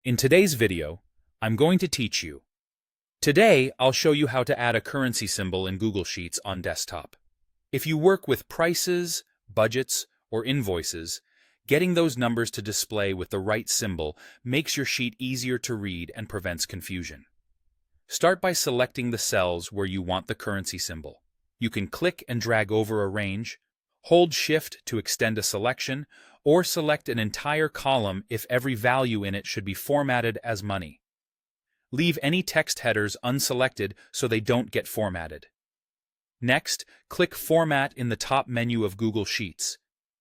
In today's video, I'm going to teach you. Today, I'll show you how to add a currency symbol in Google Sheets on desktop. If you work with prices, budgets, or invoices, getting those numbers to display with the right symbol makes your sheet easier to read and prevents confusion. Start by selecting the cells where you want the currency symbol. You can click and drag over a range, hold Shift to extend a selection, or select an entire column if every value in it should be formatted as money. Leave any text headers unselected so they don't get formatted. Next, click Format in the top menu of Google Sheets.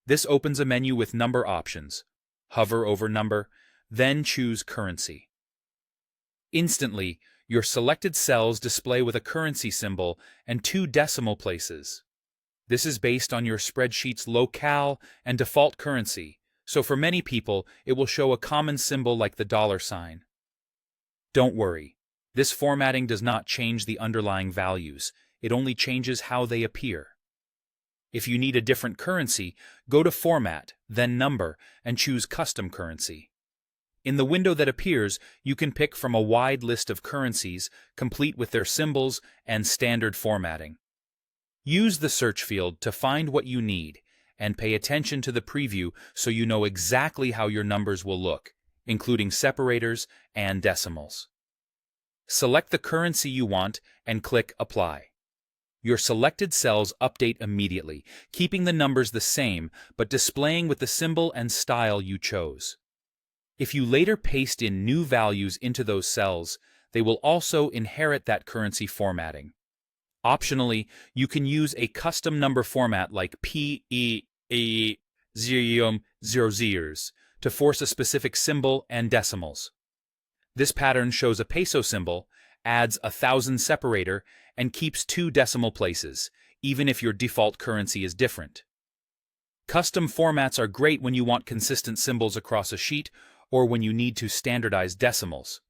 This opens a menu with number options. Hover over Number, then choose Currency. Instantly, your selected cells display with a currency symbol and 2 decimal places. This is based on your spreadsheet's locale and default currency, so for many people, it will show a common symbol like the $sign. Don't worry, this formatting does not change the underlying values, it only changes how they appear. If you need a different currency, go to Format, then Number, and choose Custom Currency. In the window that appears, you can pick from a wide list of currencies, complete with their symbols and standard formatting. Use the search field to find what you need, and pay attention to the preview so you know exactly how your numbers will look, including separators and decimals. Select the currency you want and click Apply. Your selected cells update immediately, keeping the numbers the same but displaying with the symbol and style you chose. If you later paste in new values into those cells, they will also inherit that currency formatting. Optionally, you can use a custom number format like PEE00 to force a specific symbol and decimals. This pattern shows a peso symbol, adds 1,000 separator, and keeps 2 decimal places, even if your default currency is different. Custom formats are great when you want consistent symbols across a sheet or when you need to standardize decimals.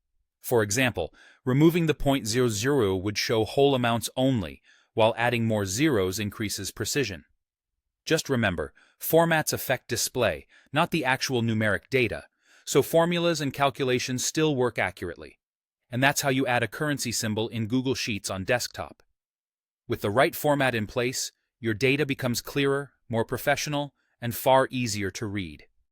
For example, removing the .00 would show whole amounts only, while adding more zeros increases precision. Just remember, formats affect display, not the actual numeric data, so formulas and calculations still work accurately. And that's how you add a currency symbol in Google Sheets on desktop. With the right format in place, your data becomes clearer, more professional, and far easier to read.